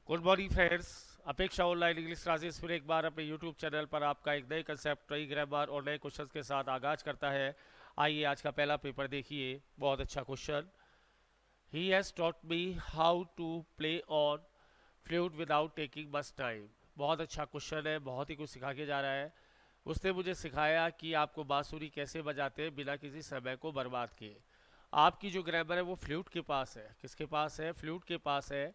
Good morning friends. अपेक्षा online English classes फिर एक बार अपने यूट्यूब चैनल पर आपका एक नए कंसेप्ट, नई ग्रामर और नए क्वेश्चंस के साथ आगाज करता है। आइए आज का पहला पेपर देखिए। बहुत अच्छा question. He has taught me how to play on flute without taking much time. बहुत अच्छा क्वेश्चन है, बहुत ही कुछ सिखा के जा रहा है। उसने मुझे सिखाया कि आपको बांसुरी कैसे बजाते हैं बिना किसी समय को बर्बाद किए। आपकी जो ग्रामर है वो फ्लूट के पास है। किसके पास है? फ्लूट के पास है।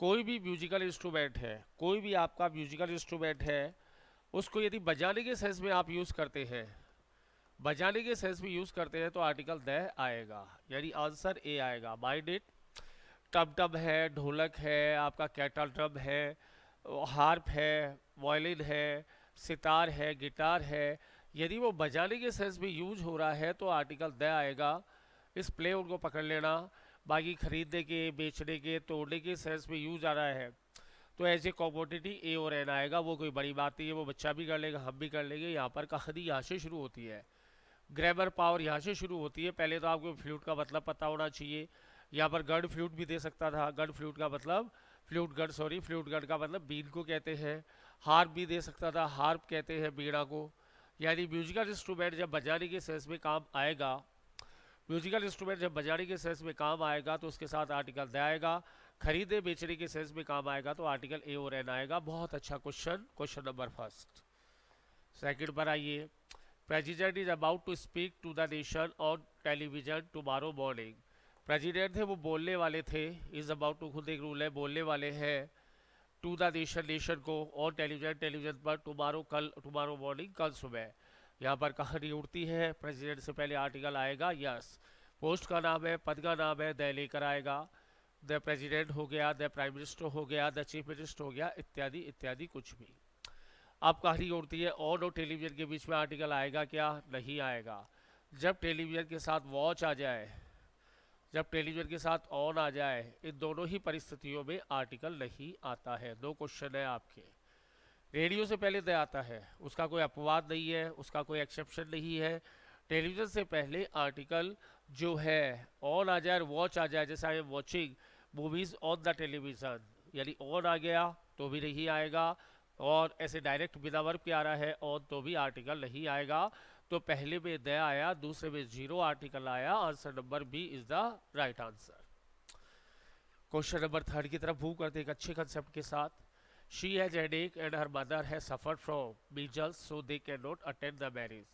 कोई भी म्यूजिकल इंस्ट्रूमेंट है, कोई भी आपका म्यूजिकल इंस्ट्रूमेंट है, उसको यदि बजाने के सेंस में आप यूज़ करते हैं, बजाने के सेंस में यूज़ करते हैं तो आर्टिकल द आएगा, यानी आंसर ए आएगा। Mind it. टब टब है, ढोलक है, आपका कैटल ड्रम है, हार्प है, वायलिन है, सितार है, गिटार है। यदि वो बजाने के सेंस में यूज हो रहा है तो आर्टिकल द आएगा। इस प्ले उनको पकड़ लेना। बाकी खरीदने के, बेचने के, तोड़ने के सेंस में यूज आ रहा है तो एज ए कॉमोडिटी ए और एन आएगा। वो कोई बड़ी बात नहीं है, वो बच्चा भी कर लेगा, हम भी कर लेंगे। यहाँ पर कहानी यहाँ से शुरू होती है, ग्रामर पावर यहाँ से शुरू होती है। पहले तो आपको फ्लूट का मतलब पता होना चाहिए। यहाँ पर गढ़ फ्लूट भी दे सकता था। गढ़ फ्लूट का मतलब फ्लूट गढ़, सॉरी, फ्लूट गढ़ का मतलब बीन को कहते हैं। हार्प भी दे सकता था, हार्प कहते हैं बीड़ा को। यानी म्यूजिकल इंस्ट्रूमेंट जब बजाने के सेंस में काम आएगा, म्यूजिकल इंस्ट्रूमेंट जब बजाने के सेंस में काम आएगा तो उसके साथ आर्टिकल द आएगा। खरीदे बेचने के सेंस में काम आएगा तो आर्टिकल ए और एन आएगा। बहुत अच्छा question. Question number first. Second पर आइए। President is about to speak to the nation on television tomorrow morning. President थे, वो बोलने वाले थे। इज अबाउट टू खुद एक रूल है, बोलने वाले हैं। टू द नेशन, नेशन को, ऑन टेलीविजन, टेलीविजन पर, टुमारो कल, टुमारो मॉर्निंग कल सुबह। यहाँ पर कहानी उड़ती है। प्रेसिडेंट से पहले आर्टिकल आएगा यस। पोस्ट का नाम है, पद का नाम है, द लेकर आएगा। द प्रेसिडेंट हो गया, द प्राइम मिनिस्टर हो गया, द चीफ मिनिस्टर हो गया, इत्यादि इत्यादि कुछ भी। अब कहानी उड़ती है। ऑन और टेलीविजन के बीच में आर्टिकल आएगा क्या? नहीं आएगा। जब टेलीविजन के साथ वॉच आ जाए, जब टेलीविजन के साथ ऑन आ जाए, इन दोनों ही परिस्थितियों में आर्टिकल नहीं आता है। दो क्वेश्चन है आपके। रेडियो से पहले द आता है, उसका कोई अपवाद नहीं है, उसका कोई एक्सेप्शन नहीं है। टेलीविजन से पहले आर्टिकल जो है ऑन आ जाए, वॉच आ जाए, जैसे I am watching movies on the television, यानी ऑन आ गया तो भी नहीं आएगा। और ऐसे डायरेक्ट बिना वर्ब के आ रहा है ऑन तो भी आर्टिकल नहीं आएगा। तो पहले में द आया, दूसरे में जीरो आर्टिकल आया। Answer number B is the right answer. Question number third की तरफ मूव करते एक अच्छे कंसेप्ट के साथ। She has headache and her mother has suffered from measles so they can not attend the marriage.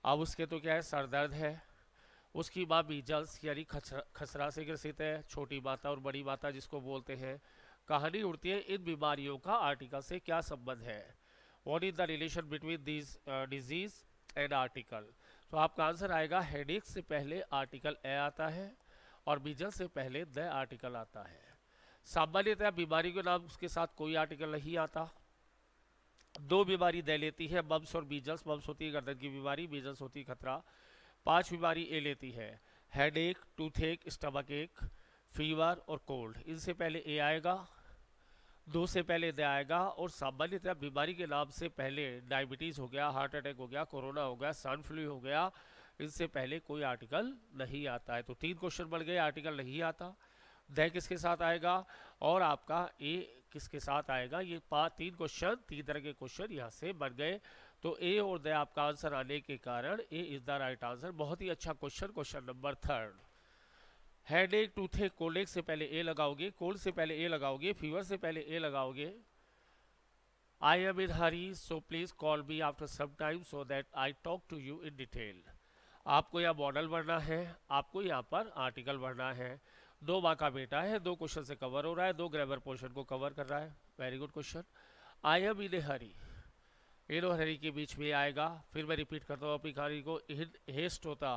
अब उसके तो क्या है, सर दर्द है। उसकी माँ मीजल्स यानी खसरा से ग्रसित है। छोटी माता और बड़ी माता जिसको बोलते हैं। कहानी उड़ती है, इन बीमारियों का आर्टिकल से क्या संबंध है? What is the relation between this disease and article? तो आपका आंसर आएगा, हेडेक से पहले आर्टिकल ए आता है और मीजल से पहले द आर्टिकल आता है। सामान्यतः बीमारी के नाम उसके साथ कोई आर्टिकल नहीं आता। दो बीमारी दे लेती है, मम्स और मीजल्स। मम्स होती है गर्दन की बीमारी, मीजल्स होती है खतरा। पांच बीमारी ए लेती है, हेड एक, टूथ एक, स्टमक एक, फीवर और कोल्ड। इनसे पहले ए आएगा, दो से पहले दे आएगा। और सामान्यतः बीमारी के नाम से पहले डायबिटीज़ हो गया, हार्ट अटैक हो गया, कोरोना हो गया, सन फ्लू हो गया, इनसे पहले कोई आर्टिकल नहीं आता है। तो तीन क्वेश्चन बढ़ गए, आर्टिकल नहीं आता। द किसके साथ आएगा और आपका ए किसके साथ आएगा? ये तीन क्वेश्चन, तीन तरह के क्वेश्चन यहाँ से बन गए। तो ए और द आपका आंसर आने के कारण ए इज द राइट आंसर। बहुत ही अच्छा question. Question number third. Head एक, टूथ एक, कोल्ड एक से पहले ए लगाओगे, कोल्ड से पहले ए लगाओगे, फीवर से पहले ए लगाओगे। I am in hurry so please call me after some time so that I talk to you in detail. आपको यहाँ मॉडल भरना है, आपको यहाँ पर आर्टिकल भरना है। दो माँ का बेटा है, दो क्वेश्चन से कवर हो रहा है, दो ग्रामर पोर्शन को कवर कर रहा है। Very good question. I am in a hurry, in और हरी के बीच में आएगा। फिर मैं रिपीट करता हूँ अपनी कहानी को। इन हेस्ट होता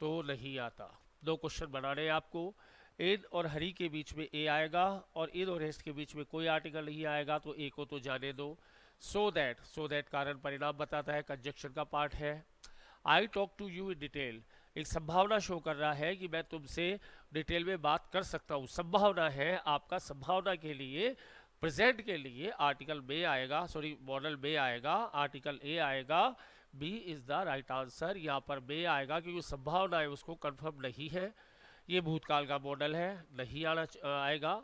तो नहीं आता। दो क्वेश्चन बनाने हैं आपको। इन और हरी के बीच में ए आएगा और इन और हेस्ट के बीच में कोई आर्टिकल नहीं आएगा, तो ए को तो जाने दो। सो दैट, सो दैट कारण परिणाम बताता है, कंजक्शन का पार्ट है। I talk to you in detail, एक संभावना शो कर रहा है कि मैं तुमसे डिटेल में बात कर सकता हूँ। संभावना है, आपका संभावना के लिए, प्रेजेंट के लिए आर्टिकल बे आएगा, सॉरी मॉडल बे आएगा, आर्टिकल ए आएगा। B is the right answer. यहाँ पर बे आएगा क्योंकि संभावना है, उसको कंफर्म नहीं है। ये भूतकाल का मॉडल है, नहीं आएगा।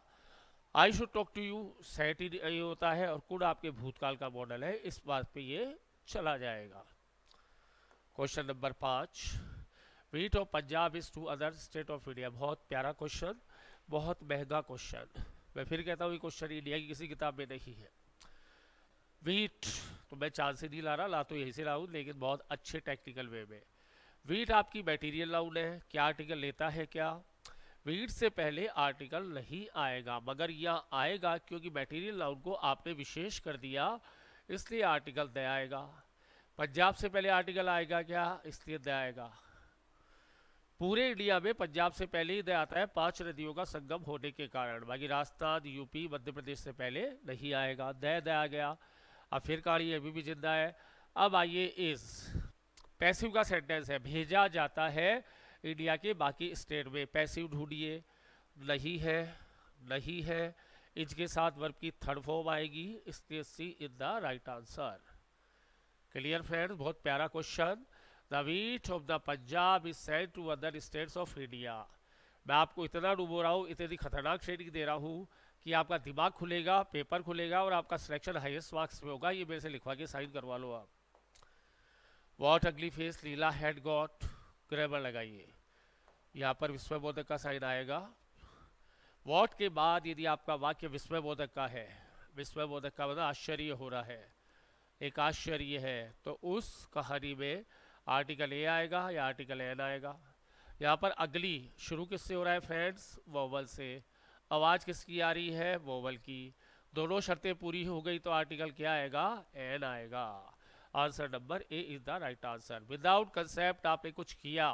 I should talk to you सेट ही ये होता है, और कुड आपके भूतकाल का मॉडल है, इस बात पे ये चला जाएगा। Question number 5, wheat of Punjab is to other state of India. बहुत प्यारा क्वेश्चन, बहुत महंगा क्वेश्चन। मैं फिर कहता हूँ ये क्वेश्चन इंडिया की किसी किताब में नहीं है। वीट तो मैं चांस ही नहीं ला रहा, ला तो यहीं से लाऊं, लेकिन बहुत अच्छे टेक्निकल वे में। वीट आपकी मटेरियल नाउन है, क्या आर्टिकल लेता है क्या? वीट से पहले आर्टिकल नहीं आएगा, मगर यह आएगा क्योंकि मटेरियल नाउन को आपने विशेष कर दिया, इसलिए आर्टिकल दे आएगा। पंजाब से पहले आर्टिकल आएगा क्या? इसलिए दे आएगा। पूरे इंडिया में पंजाब से पहले ही दे आता है 5 नदियों का संगम होने के कारण, बाकी राजस्थान, यूपी, मध्य प्रदेश से पहले नहीं आएगा। दे आ गया। अब फिर कहानी अभी भी जिंदा है। अब आइए इस पैसिव का सेंटेंस है, भेजा जाता है इंडिया के बाकी स्टेट में। पैसिव ढूंढिए, नहीं है, नहीं है, इसके साथ वर्ब की थर्ड फॉर्म आएगी, इसलिए C is the right answer. Clear friends, बहुत प्यारा question. The wheat of the Punjab is sent to other states of India. मैं आपको इतना डूबो रहा हूँ, इतनी खतरनाक ट्रेनिंग दे रहा हूँ कि आपका दिमाग खुलेगा, पेपर खुलेगा, और आपका सिलेक्शन हाईएस्ट मार्क्स में होगा। ये मेरे से लिखवा के साइन करवा लो आप। वॉट अगली face Leela had got, grammar लगाइए। यहाँ पर विस्मयबोधक का साइन आएगा। वॉट के बाद यदि आपका वाक्य विस्मयबोधक का है, विस्मयबोधक का मतलब आश्चर्य हो रहा है, एक आश्चर्य है, तो उस कहानी में आर्टिकल ए आएगा या आर्टिकल एन आएगा। यहाँ पर अगली शुरू किससे हो रहा है फ्रेंड्स? वोवल से। आवाज़ किसकी आ रही है? वोवल की। दोनों शर्तें पूरी हो गई तो आर्टिकल क्या आएगा? एन आएगा। Answer number A is the right answer. Without concept आपने कुछ किया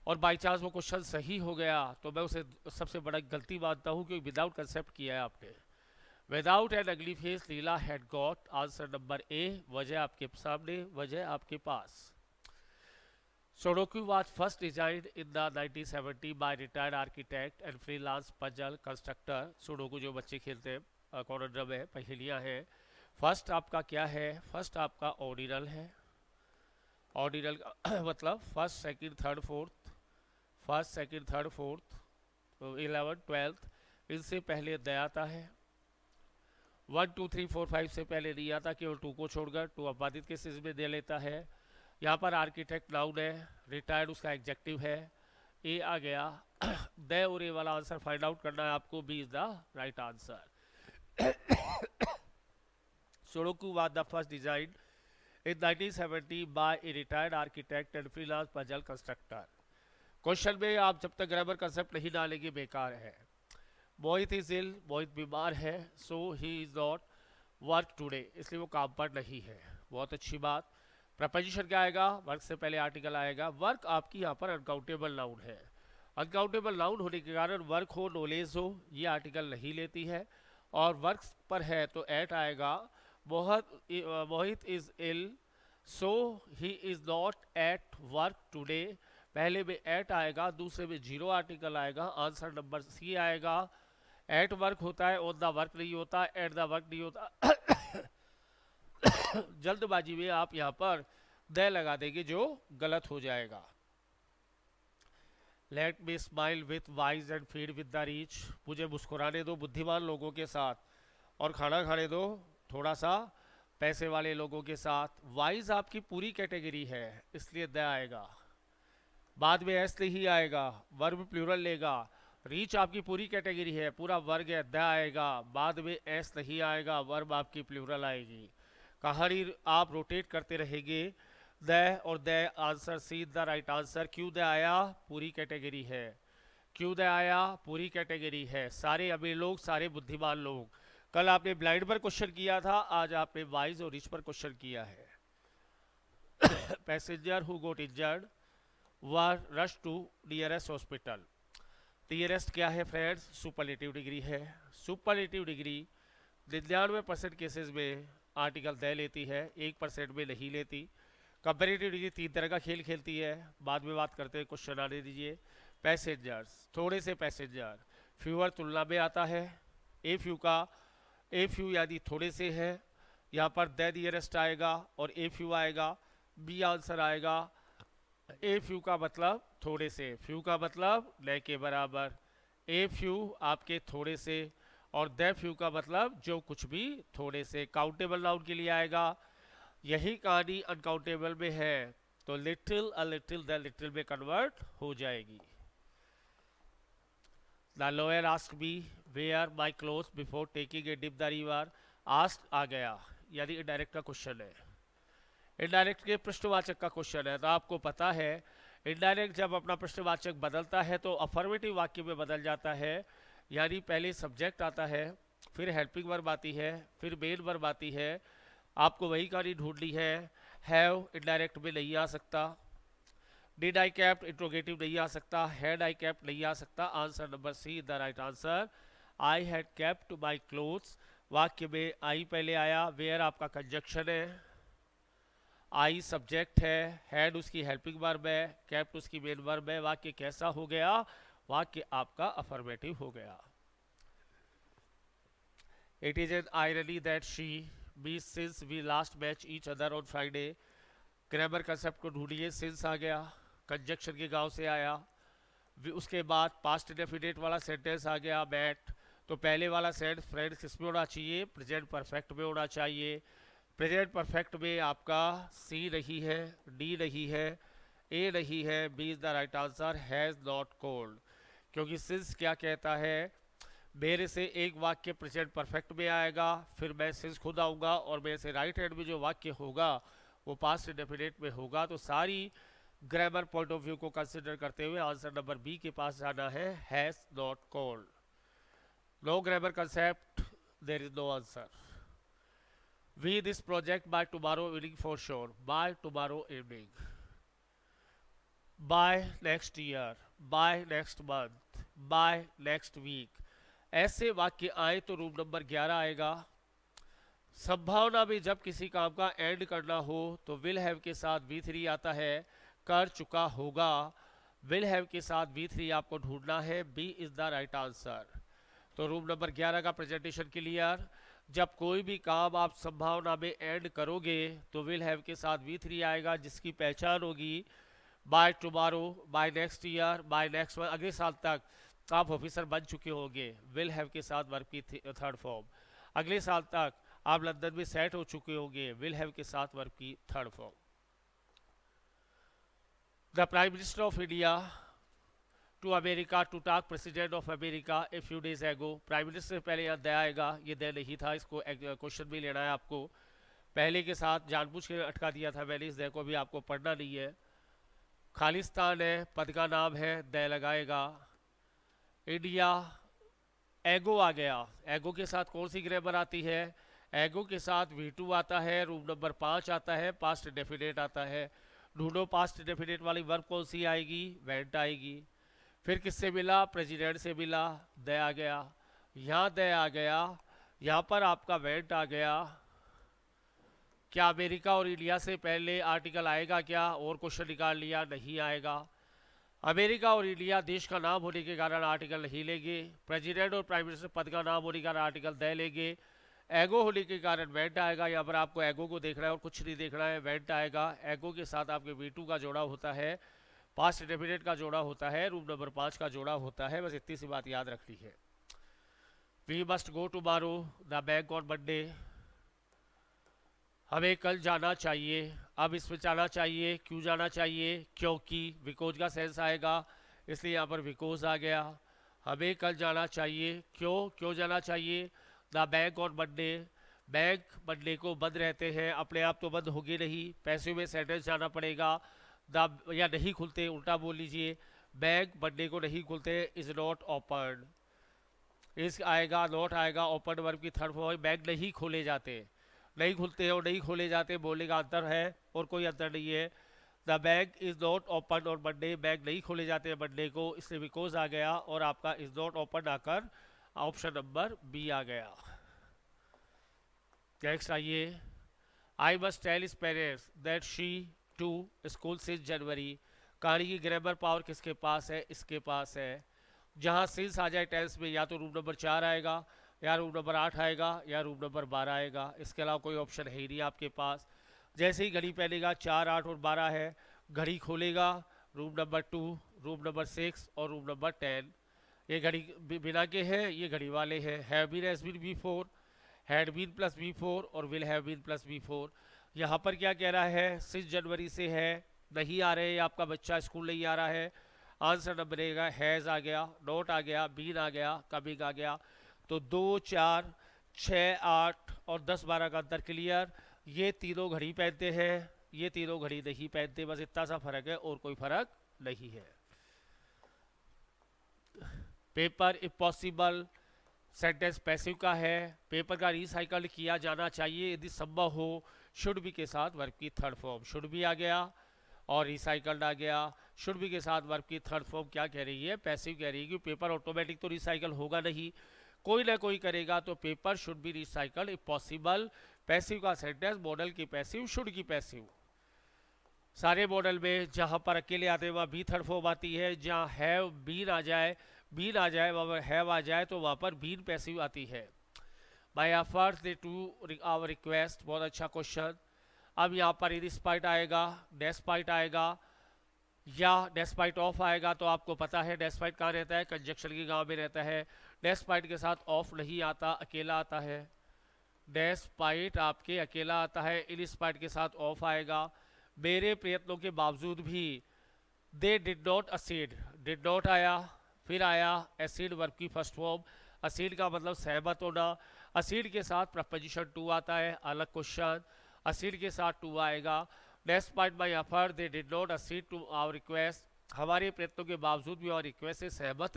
और बाई चांस वो क्वेश्चन सही हो गया तो मैं उसे सबसे बड़ा गलती मानता हूँ, क्योंकि विदाउट कंसेप्ट किया है आपने। विदाउट एन अगली face Leela had got, answer number A. वजह आपके सामने, वजह आपके पास। Sudoku was first designed in the 1970 by retired architect and freelance puzzle constructor. Sudoku जो बच्चे खेलते हैं, कॉर्नर है, पहेलियाँ हैं। फर्स्ट आपका क्या है? फर्स्ट आपका ऑर्डिनल है। ऑर्डिनल मतलब first, second, third, fourth. First, second, third, fourth, 11, 12, इनसे पहले दे आता है। 1, 2, 3, 4, 5 से पहले नहीं आता, केवल 2 को छोड़कर। 2 अबाधित केसेस में दे लेता है। यहाँ पर आर्किटेक्ट नाउन है, रिटायर्ड उसका एग्जेक्टिव है। ए आ गया। दे और ए वाला आंसर फाइंड आउट करना है आपको। B is the right answer. Sudoku was the first designed in 1970 by a retired architect and freelance puzzle constructor. Question में आप जब तक ग्रामर कंसेप्ट नहीं डालेंगे बेकार है। मोहित इज इल, मोहित बीमार है, so he is not work today, इसलिए वो काम पर नहीं है। बहुत अच्छी बात। प्रपोजिशन क्या आएगा? वर्क से पहले आर्टिकल आएगा। वर्क आपकी यहाँ पर अनकाउंटेबल नाउन है। अनकाउंटेबल नाउन होने के कारण वर्क हो, नॉलेज हो, ये आर्टिकल नहीं लेती है। और वर्क पर है तो एट आएगा। Mohit is ill, so he is not at work today. पहले में एट आएगा, दूसरे में जीरो आर्टिकल आएगा। आंसर नंबर सी आएगा। एट वर्क होता है, ऑन द वर्क नहीं होता, एट द वर्क नहीं होता। जल्दबाजी में आप यहाँ पर द लगा देंगे जो गलत हो जाएगा। Let me smile with wise and feed with the reach, मुझे मुस्कुराने दो बुद्धिमान लोगों के साथ और खाना खाने दो थोड़ा सा पैसे वाले लोगों के साथ। वाइज आपकी पूरी कैटेगरी है, इसलिए द आएगा। बाद में एस नहीं आएगा, वर्ब प्लूरल लेगा। रीच आपकी पूरी कैटेगरी है, पूरा वर्ग है, द आएगा। बाद में एस नहीं आएगा, वर्ब आपकी प्लूरल आएगी। कहानी आप रोटेट करते रहेंगे। द और the, answer see the right answer. क्यों द आया? पूरी कैटेगरी है। क्यों द आया? पूरी कैटेगरी है। सारे अमीर लोग, सारे बुद्धिमान लोग। कल आपने ब्लाइंड पर क्वेश्चन किया था, आज आपने वाइज और रिच पर क्वेश्चन किया है। Passenger who got injured were rush to nearest hospital. Nearest क्या है फ्रेंड्स? सुपरलेटिव डिग्री है। सुपरलेटिव डिग्री 99% केसेस में आर्टिकल दे लेती है, 1% में नहीं लेती। कंपेरेटिव डिग्री 3 तरह का खेल खेलती है, बाद में बात करते हैं, क्वेश्चन आने दीजिए। पैसेंजर्स, थोड़े से पैसेंजर। फ्यूअर तुलना में आता है। ए फ्यू का, ए फ्यू यानी थोड़े से है, यहाँ पर द नियरेस्ट आएगा और ए फ्यू आएगा। बी आंसर आएगा। ए फ्यू का मतलब थोड़े से, फ्यू का मतलब न के बराबर। ए फ्यू आपके थोड़े से, और द फ्यू का मतलब जो कुछ भी थोड़े से। काउंटेबल नाउन के लिए आएगा। यही कहानी अनकाउंटेबल में है, तो little a little the little में कन्वर्ट हो जाएगी। The lawyer ask me where my cloth before taking a dip the river. Ask आ गया, यानी इनडायरेक्ट का क्वेश्चन है। इनडायरेक्ट के पृष्ठवाचक का क्वेश्चन है, तो आपको पता है इनडायरेक्ट जब अपना पृष्ठवाचक बदलता है तो अफर्मेटिव वाक्य में बदल जाता है। यानी पहले सब्जेक्ट आता है, फिर हेल्पिंग वर्ब आती है, फिर मेन वर्ब आती है। आपको वही कहानी ढूंढनी है। हैव इनडायरेक्ट में नहीं आ सकता। डिड आई कैप्ट इंट्रोगेटिव नहीं आ सकता। हैड आई कैप्ट नहीं आ सकता। Answer number see the right answer. I had kept my clothes, वाक्य में आई पहले आया। वेयर आपका कंजक्शन है, आई सब्जेक्ट है, हैड उसकी हेल्पिंग वर्ब है, कैप्ट उसकी मेन वर्ब है। वाक्य कैसा हो गया? वाक्य आपका अफर्मेटिव हो गया। It is an irony that she be since we last match each other on Friday. Grammar concept को ढूंढिए। सिंस आ गया, कंजक्शन के गांव से आया। उसके बाद पास्ट इंडेफिनिट वाला सेंटेंस आ गया मैट। तो पहले वाला सेंटेंस फ्रेंड्स किसमें होना चाहिए? प्रेजेंट परफेक्ट में होना चाहिए। प्रेजेंट परफेक्ट में आपका सी नहीं है, डी नहीं है, ए नहीं है, B is the right answer. Has not called, क्योंकि सिंस क्या कहता है? मेरे से एक वाक्य प्रेजेंट परफेक्ट में आएगा, फिर मैं सिंस खुद आऊँगा और मेरे से राइट हैंड में जो वाक्य होगा वो पास्ट इंडेफिनिट में होगा। तो सारी ग्रामर पॉइंट ऑफ व्यू को कंसिडर करते हुए आंसर नंबर बी के पास जाना है, has not called. No grammar concept, there is no answer. We this project by tomorrow evening for sure. By tomorrow evening. By next year. By next month. By next week. ऐसे वाक्य आए तो room number 11 आएगा। संभावना में जब किसी काम का एंड करना हो तो विल हैव के साथ V3 आता है। कर चुका होगा। विल हैव के साथ V3 आपको ढूंढना है। B is the right answer. तो रूम नंबर 11 का प्रेजेंटेशन क्लियर। जब कोई भी काम आप संभावना में एंड करोगे तो विल हैव के साथ V3 आएगा, जिसकी पहचान होगी by tomorrow, by next year, by next month. अगले साल तक आप ऑफिसर बन चुके होंगे, विल हैव के साथ वर्ब की थर्ड फॉर्म। अगले साल तक आप लंदन में सेट हो चुके होंगे, विल हैव के साथ वर्ब की third form. The prime minister of India to America to talk president of America a few days ago. Prime minister पहले यहाँ दया आएगा, ये दया नहीं था, इसको क्वेश्चन भी लेना है आपको। पहले के साथ जानबूझ के अटका दिया था मैंने, इस दया को भी आपको पढ़ना नहीं है। खालिस्तान है, पद का नाम है, दया लगाएगा। इंडिया, एगो आ गया। एगो के साथ कौन सी ग्रामर आती है? एगो के साथ V2 आता है, रूम नंबर 5 आता है, पास्ट इंडेफिनिट आता है। ढूंढो पास्ट इंडेफिनिट वाली वर्ब कौन सी आएगी? वेंट आएगी। फिर किससे मिला? प्रेसिडेंट से मिला, दे आ गया। यहाँ दे आ गया, यहाँ पर आपका वेंट आ गया। क्या अमेरिका और इंडिया से पहले आर्टिकल आएगा क्या? और क्वेश्चन निकाल लिया, नहीं आएगा। अमेरिका और इंडिया देश का नाम होने के कारण आर्टिकल नहीं लेंगे। प्रेसिडेंट और प्राइम मिनिस्टर पद का नाम होने के कारण आर्टिकल दे लेंगे। एगो होने के कारण वेंट आएगा। यहाँ पर आपको एगो को देखना है और कुछ नहीं देखना है, वेंट आएगा। एगो के साथ आपके V2 का जोड़ा होता है, पास्ट इंडेफिनिट का जोड़ा होता है, रूम नंबर 5 का जोड़ा होता है। बस इतनी सी बात याद रखनी है। We must go tomorrow the bank on Monday. हमें कल जाना चाहिए। अब इसमें जाना चाहिए, क्यों जाना चाहिए? क्योंकि बिकॉज का सेंस आएगा, इसलिए यहाँ पर बिकॉज आ गया। हमें कल जाना चाहिए, क्यों जाना चाहिए? The bank on Monday, bank Monday को बंद रहते हैं। अपने आप तो बंद होगी नहीं, पैसे में सेंटेंस जाना पड़ेगा। द या नहीं खुलते, उल्टा बोल लीजिए, बैंक मंडे को नहीं खुलते। इज नॉट ओपन, इस आएगा, नॉट आएगा, ओपन वर्ब की थर्ड फॉर्म। बैंक नहीं खोले जाते, नहीं खुलते और नहीं खोले जाते बोलने का अंतर है, और कोई अंतर नहीं है। The bank is not open और मंडे, बैंक नहीं खोले जाते मंडे को, इसलिए बिकॉज आ गया और आपका इज नॉट ओपन आकर ऑप्शन नंबर बी आ गया। नेक्स्ट आइए। I must tell his parents that she to school since January. कहानी की ग्रामर पावर किसके पास है? इसके पास है। जहाँ सिंस आ जाए टेंस में, या तो रूम नंबर 4 आएगा, या रूम नंबर 8 आएगा, या रूम नंबर 12 आएगा। इसके अलावा कोई ऑप्शन है ही नहीं आपके पास। जैसे ही घड़ी पहनेगा, 4, 8 और 12 है, घड़ी खोलेगा, रूम नंबर 2, रूम नंबर 6 और रूम नंबर 10। ये घड़ी बिना के हैं, ये घड़ी वाले हैं। Have been, has been, before, had been plus before और will have been plus before. यहाँ पर क्या कह रहा है, 6 जनवरी से है, नहीं आ रहे, आपका बच्चा स्कूल नहीं आ रहा है। आंसर नंबर बनेगा हैज़ आ गया, नोट आ गया, बीन आ गया, कमिंग आ गया। तो 2, 4, 6, 8 और 10, 12 का अंतर क्लियर। ये तीनों घड़ी पहनते हैं, ये तीनों घड़ी नहीं पहनते, बस इतना सा फर्क है और कोई फर्क नहीं है। पेपर इम्पॉसिबल सेंटेंस पैसिव का है। पेपर का रिसाइकल किया जाना चाहिए यदि संभव हो। शुड बी के साथ वर्ब की थर्ड फॉर्म, शुड बी आ गया और रिसाइकल्ड आ गया। शुड बी के साथ वर्ब की थर्ड फॉर्म क्या कह रही है, पैसिव कह रही है कि पेपर ऑटोमेटिक तो रिसाइकल होगा नहीं, कोई ना कोई करेगा, तो paper should be recycled impossible. Passive का सेंटेंस मॉडल की पैसिव, शुड की पैसिव। सारे मॉडल में जहां पर अकेले आते हैं वहाँ बी थर्ड फॉर्म आती है, जहाँ हैव बीन आ जाए, बीन आ जाए, वहाँ हैव आ जाए तो वहाँ पर बीन पैसिव आती है। By efforts they to our request, बहुत अच्छा क्वेश्चन। अब यहाँ पर डिस्पाइट आएगा, डेस्पाइट आएगा या डेस्पाइट ऑफ आएगा, तो आपको पता है डेस्पाइट कहाँ रहता है, कंजक्शन के गांव में रहता है। डेस्पाइट के साथ ऑफ नहीं आता, अकेला आता है। डेस्पाइट आपके अकेला आता है, इनस्पाइट के साथ ऑफ आएगा। मेरे प्रयत्नों के बावजूद भी, they did not accede, did not आया, फिर आया एसिड वर्ब की फर्स्ट फॉर्म। असीड का मतलब सहमत होना, असीड के साथ प्रपोजिशन टू आता है, अलग क्वेश्चन। असीड के साथ टू आएगा। Despite my effort they did not accede to our request, हमारे प्रयत्नों के बावजूद भी और रिक्वेस्ट से सहमत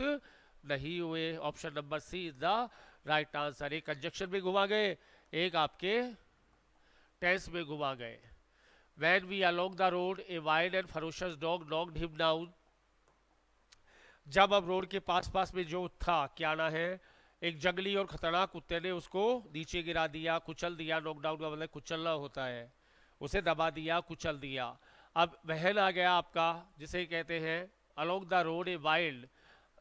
नहीं हुए। Option number C is the right answer. एक कंजक्शन में घुमा गए, एक आपके टेंस में घुमा गए। When we along the road, a wild and ferocious dog knocked him down. जब अब रोड के पास पास में जो था, क्या ना है, एक जंगली और खतरनाक कुत्ते ने उसको नीचे गिरा दिया, कुचल दिया। नॉकडाउन का मतलब कुचलना होता है, उसे दबा दिया, कुचल दिया। अब वहन आ गया आपका, जिसे कहते हैं along the road a wild,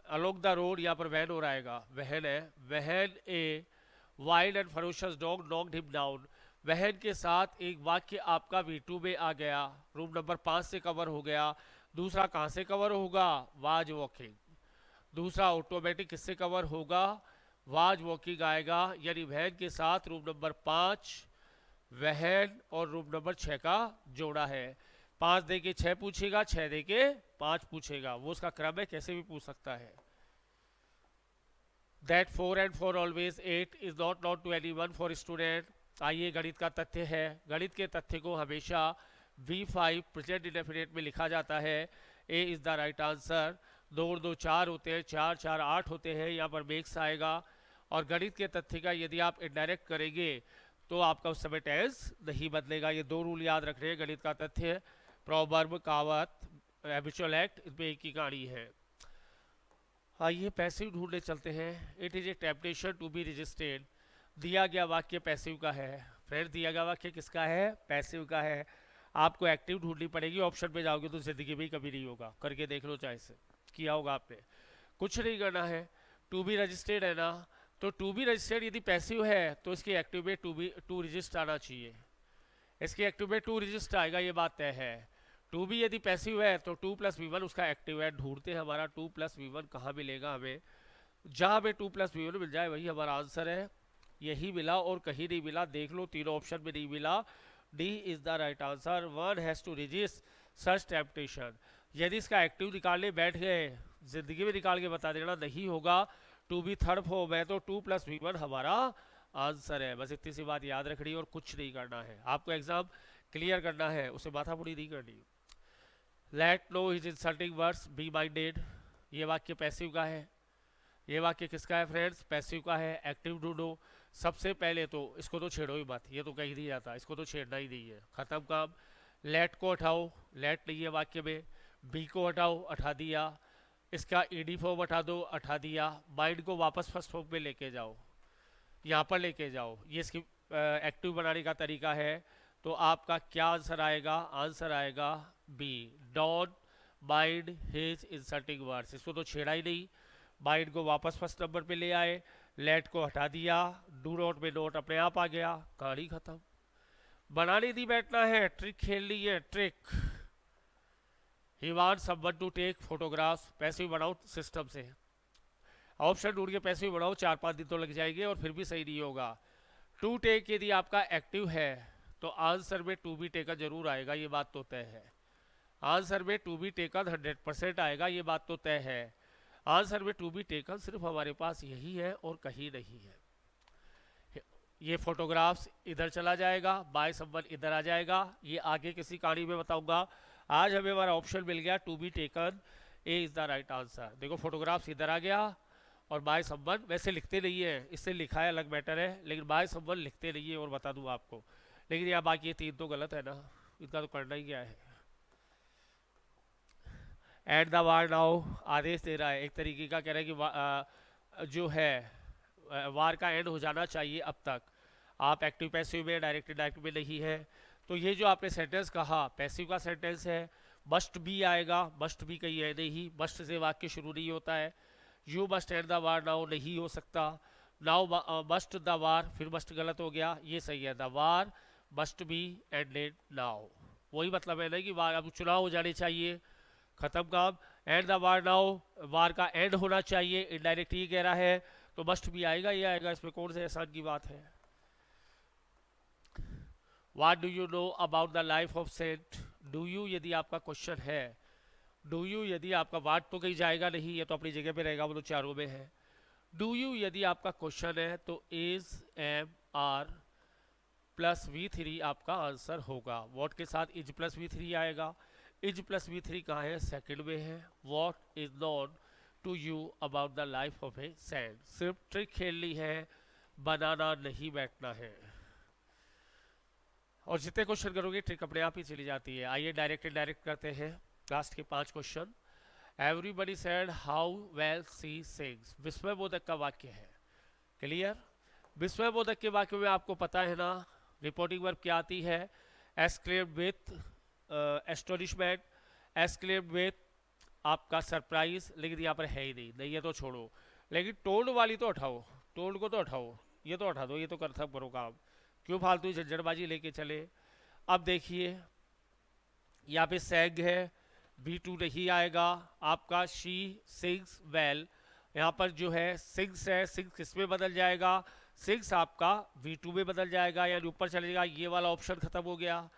along the road, यहाँ पर वहन हो रहेगा, वहन है, when a wild and ferocious dog knocked him down. When के साथ एक वाक्य आपका V2 में आ गया, रूम नंबर 5 से कवर हो गया। दूसरा कहाँ से कवर होगा, वाज वॉकिंग। दूसरा ऑटोमेटिक किससे कवर होगा, वाज वॉकिंग आएगा। यानी वहन के साथ रूम नंबर 5, वहन और रूम नंबर 6 का जोड़ा है। 5 दे के 6 पूछेगा, 6 दे के 5 पूछेगा, वो उसका क्रम है, कैसे भी पूछ सकता है। That 4 and 4 always 8 is not known to anyone for student। आइए गणित का तथ्य है, गणित के तथ्य को हमेशा V5 प्रेजेंट इंडेफिनिट में लिखा जाता है। ए इज द राइट आंसर। 2 और 2 4 होते हैं, 4 4 8 होते हैं, यहाँ पर मेक्स आएगा। और गणित के तथ्य का यदि आप इनडायरेक्ट करेंगे तो आपका उस समय टेंस नहीं बदलेगा। ये 2 रूल याद रख रहे हैं गणित का तथ्य, प्रोवर्ब, कहावत, हैबिचुअल एक्ट, इसमें एक ही कहानी है। आइए पैसिव ढूंढने चलते हैं। It is a temptation to be resisted. दिया गया वाक्य पैसिव का है। फ्रेंड दिया गया वाक्य किसका है, पैसिव का है। आपको एक्टिव ढूंढनी पड़ेगी, ऑप्शन पे जाओगे तो जिंदगी में कभी नहीं होगा, करके देख लो, चाहे से किया होगा आपने, कुछ नहीं करना है। टू बी रजिस्टर्ड है ना, तो टू बी रजिस्टर्ड यदि पैसिव है तो इसके एक्टिव में टू रजिस्ट आना चाहिए, इसके एक्टिव में टू रजिस्ट आएगा, ये बात तय है। टू बी यदि पैसिव है तो 2 + V1 उसका एक्टिव है। ढूंढते हैं हमारा 2 + V1 कहाँ मिलेगा हमें, जहाँ पे 2 + V1 मिल जाए वही हमारा आंसर है। यही मिला और कहीं नहीं मिला, देख लो तीनों ऑप्शन में नहीं मिला। D is the right answer. One has to resist such temptation. यदि इसका एक्टिव निकालने बैठ गए, जिंदगी में निकाल के बता देना, नहीं होगा। टू बी थर्ड फॉर्म है तो 2 + V1 हमारा आंसर है। बस इतनी सी बात याद रखनी है और कुछ नहीं करना है, आपको एग्जाम क्लियर करना है, उसे माथापुरी नहीं करनी। Let no is insulting words, be minded, ये वाक्य पैसिव का है। ये वाक्य किसका है फ्रेंड्स, पैसिव का है। एक्टिव ढूंढो। सबसे पहले तो इसको तो छेड़ो ही मत, ये तो कहीं नहीं जाता, इसको तो छेड़ना ही नहीं है, खत्म काम। लेट को हटाओ, लेट नहीं है वाक्य में। बी को हटाओ, हटा दिया। इसका ईडी फॉर्म हटा दो, हटा दिया। माइंड को वापस फर्स्ट फॉर्म में लेके जाओ, यहाँ पर लेके जाओ, ये इसकी एक्टिव बनाने का तरीका है। तो आपका क्या आंसर आएगा, आंसर आएगा B, don't mind his insulting words. इसको तो छेड़ा ही नहीं, माइंड को वापस फर्स्ट नंबर पे ले आए, लेट को हटा दिया, डू नॉट में नोट अपने आप आ गया, कहानी खत्म। बनाने नहीं बैठना है, ट्रिक खेलनी है, trick. He want someone to take photograph, passive बनाओ सिस्टम से। ऑप्शन ढूंढ के पैसे भी बढ़ाओ 4-5 दिन तो लग जाएंगे और फिर भी सही नहीं होगा। टू टेक यदि आपका एक्टिव है तो आंसर में टू बी टेकन जरूर आएगा, ये बात तो तय है। आंसर में टू बी टेकन 100% आएगा, ये बात तो तय है। आंसर में टू बी टेकन सिर्फ हमारे पास यही है और कहीं नहीं है। ये फोटोग्राफ्स इधर चला जाएगा, बाय समवन इधर आ जाएगा, ये आगे किसी कहानी में बताऊंगा। आज हमें हमारा ऑप्शन मिल गया to be taken, A is the right answer. देखो फोटोग्राफ्स इधर आ गया और बाय समवन वैसे लिखते नहीं है, इससे लिखा है अलग मैटर है, लेकिन बाय समवन लिखते नहीं है और बता दूं आपको। लेकिन यहाँ बाकी ये 3 तो गलत है ना, इनका तो करना ही क्या है। एंड द वार नाउ आदेश दे रहा है, एक तरीके का कह रहा है कि जो है वार का एंड हो जाना चाहिए अब तक। आप एक्टिव पैसिव में डायरेक्ट डायरेक्ट में नहीं है। तो ये जो आपने सेंटेंस कहा पैसिव का सेंटेंस है, मस्ट भी आएगा, मस्ट भी कहीं है नहीं, मस्ट से वाक्य शुरू नहीं होता है। You must and the war now नहीं हो सकता, नाउ मस्ट द वार, फिर मस्ट गलत हो गया, ये सही है, the war must be ended now. वही मतलब है ना कि वार अब चुनाव हो जाने चाहिए, खत्म काम। एंड द वार नाउ, वार का एंड होना चाहिए, इनडायरेक्ट ही कह रहा है, तो मस्ट भी आएगा, ये आएगा, इसमें कौन से एहसान की बात है। What do you know about the life of saint, do you यदि आपका क्वेश्चन है, डू यू यदि आपका वाट तो कहीं जाएगा नहीं, ये तो अपनी जगह पे रहेगा, वो तो चारों में है। डू यू यदि आपका क्वेश्चन है तो is M R plus V3 आपका आंसर होगा। वॉट के साथ इज प्लस V3 आएगा, इज प्लस V3 कहाँ है, सेकंड में है। What is known to you about the life of a saint, सिर्फ ट्रिक खेलनी है, बनाना नहीं बैठना है। और जितने क्वेश्चन करोगे ट्रिक अपने आप ही चली जाती है। आइए डायरेक्ट करते हैं लास्ट के 5 question. Everybody said how well she sings, विस्मय बोधक का वाक्य है, क्लियर। विस्मय बोधक के वाक्य में आपको पता है ना रिपोर्टिंग वर्ब क्या आती है, exclaim with astonishment, exclaim with आपका सरप्राइज, लेकिन यहाँ पर है ही नहीं, नहीं है तो छोड़ो। लेकिन टोल्ड वाली तो उठाओ, टोल्ड को तो उठाओ, ये तो उठा दो, ये तो कर करो काम, क्यों फालतू झंझटबाजी लेके चले। अब देखिए यहाँ पे सैग है, V2 नहीं आएगा आपका, शी सिंग्स वेल, यहाँ पर जो है सिंग्स है, सिंग्स किस में बदल जाएगा, सिंग्स आपका V2 में बदल जाएगा, यानी ऊपर चले जाएगा, ये वाला ऑप्शन खत्म हो गया।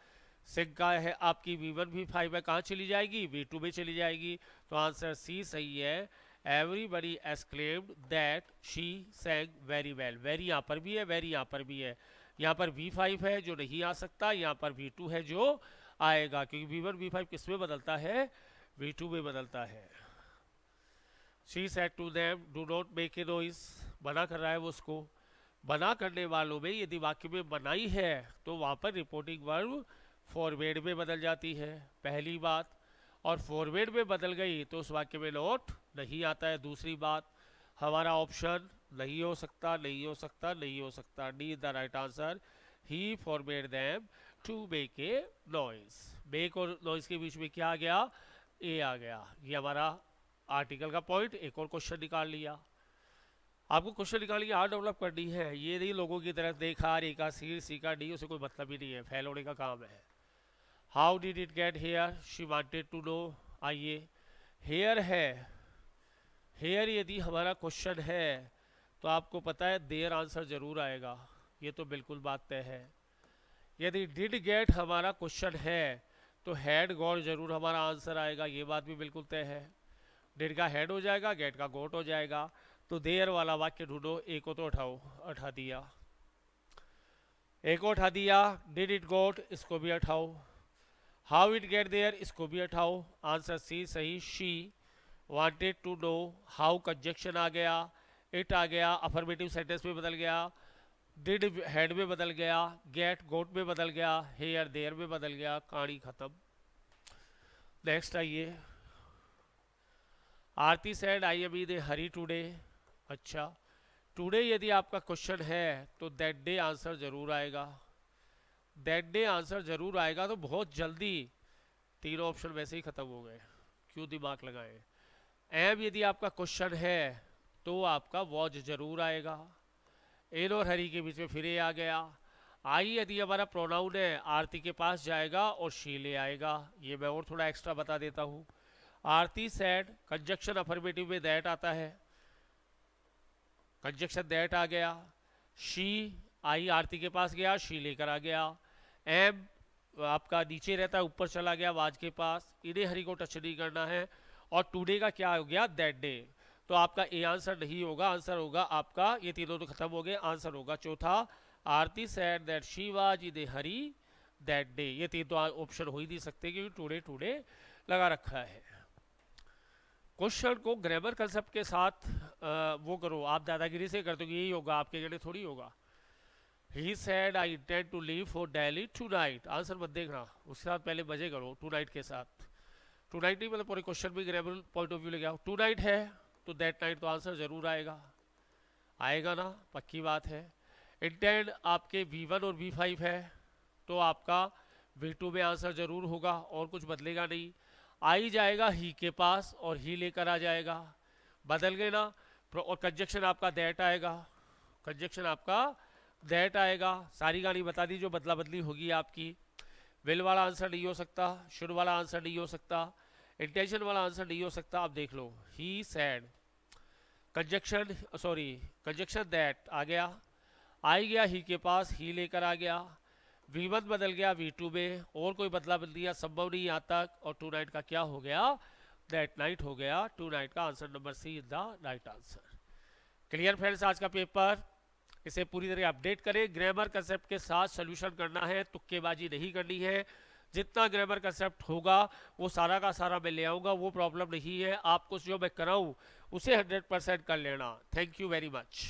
सिंग का है आपकी V1 V5 में कहाँ चली जाएगी, V2 में चली जाएगी, तो आंसर सी सही है। Everybody exclaimed that she सैंग very well, very यहाँ पर भी है, वेरी यहाँ पर भी है, यहाँ पर V5 है जो नहीं आ सकता, यहाँ पर V2 है जो आएगा, क्योंकि V1 V5 किस में बदलता है, V2 में बदलता है। She said to them do not make a noise, मना कर रहा है वो उसको। मना करने वालों में यदि वाक्य में मनाई है तो वहाँ पर रिपोर्टिंग वर्ब फॉरवर्ड में बदल जाती है, पहली बात। और फॉरवर्ड में बदल गई तो उस वाक्य में नॉट नहीं आता है, दूसरी बात। हमारा ऑप्शन नहीं हो सकता, नहीं हो सकता, नहीं हो सकता, D is the right answer. He forward them to make a noise, make और नॉइज के बीच में क्या आ गया, ए आ गया। ये हमारा आर्टिकल का पॉइंट। एक और क्वेश्चन निकाल लिया, आपको क्वेश्चन निकाल के आर डेवलप करनी है, ये नहीं लोगों की तरफ देखा ए का सी का डी, उसे कोई मतलब ही नहीं है, फेल होने का काम है। How did it get here, she wanted to know. आइए हेयर है, हेयर यदि हमारा क्वेश्चन है तो आपको पता है देयर आंसर जरूर आएगा, ये तो बिल्कुल बात तय है। यदि डिड गेट हमारा क्वेश्चन है तो हैड गॉट जरूर हमारा आंसर आएगा, ये बात भी बिल्कुल तय है। डिड का हेड हो जाएगा, गेट का गोट हो जाएगा, तो देयर वाला वाक्य ढूंढो, एक को तो उठाओ, उठा दिया, एक को उठा दिया। डिड इट गोट, इसको भी उठाओ। हाउ इट गेट देयर, इसको भी उठाओ, आंसर सी सही। She wanted to know, how conjunction आ गया, इट आ गया, अफर्मेटिव सेंटेंस में बदल गया, डिड हेड में बदल गया, गेट गोट में बदल गया, हेयर देयर में बदल गया, कहानी खत्म। नेक्स्ट आइए, Aarti said I am in a hurry today. अच्छा, टुडे यदि आपका क्वेश्चन है तो दैट डे आंसर जरूर आएगा, दैट डे आंसर जरूर आएगा, तो बहुत जल्दी तीनों ऑप्शन वैसे ही खत्म हो गए, क्यों दिमाग लगाए। एम यदि आपका क्वेश्चन है तो आपका वॉज जरूर आएगा, इन और हरी के बीच में फिर ये आ गया। आई यदि हमारा प्रोनाउन है आरती के पास जाएगा और शी ले आएगा, ये मैं और थोड़ा एक्स्ट्रा बता देता हूँ। आरती सेड, कंजक्शन अफर्मेटिव में दैट आता है, कंजक्शन दैट आ गया, शी आई आरती के पास गया, शी लेकर आ गया, एम आपका नीचे रहता है ऊपर चला गया वाज के पास, इन्हें हरी को टच नहीं करना है। और टुडे का क्या हो गया, दैट डे। तो आपका ए आंसर नहीं होगा, आंसर होगा आपका, ये तीनों तो खत्म हो गए, आंसर होगा चौथा, Aarti said that she was in a hurry that day. ये तीन तो ऑप्शन हो ही नहीं सकते क्योंकि टुडे टुडे लगा रखा है। क्वेश्चन को ग्रामर कंसेप्ट के साथ वो करो, आप दादागिरी से कर दो यही होगा, आपके जगह थोड़ी होगा। He said I intend to leave for Delhi tonight, answer मत देखना, उसके साथ पहले मजे करो, टू नाइट के साथ। टू नाइट नहीं मतलब पूरे क्वेश्चन भी ग्रामर पॉइंट ऑफ व्यू लेके आओ, टू नाइट है तो दैट नाइट तो आंसर जरूर आएगा, आएगा ना, पक्की बात है। इंटेंड आपके V1 और V5 है तो आपका V2 में आंसर जरूर होगा और कुछ बदलेगा नहीं। आई जाएगा ही के पास और ही लेकर आ जाएगा, बदल गए ना। और कंजक्शन आपका दैट आएगा, कंजक्शन आपका दैट आएगा, सारी गाड़ी बता दी जो बदला बदली होगी आपकी। विल वाला आंसर नहीं हो सकता, शुड वाला आंसर नहीं हो सकता, इंटेंशन वाला आंसर नहीं हो सकता। आप देख लो, he said, conjunction sorry conjunction that आ गया, आई गया ही के पास, ही लेकर आ गया, V1 बदल गया V2 में, और कोई बदला बदलिया संभव नहीं यहाँ तक। और टू नाइट का क्या हो गया, दैट नाइट हो गया, टू नाइट का answer number C is the right answer. Clear friends, आज का पेपर इसे पूरी तरह अपडेट करें, ग्रामर कंसेप्ट के साथ सोल्यूशन करना है, तुक्केबाजी नहीं करनी है। जितना ग्रामर कंसेप्ट होगा वो सारा का सारा मैं ले आऊँगा, वो प्रॉब्लम नहीं है। आपको जो मैं कराऊँ उसे 100% कर लेना। Thank you very much.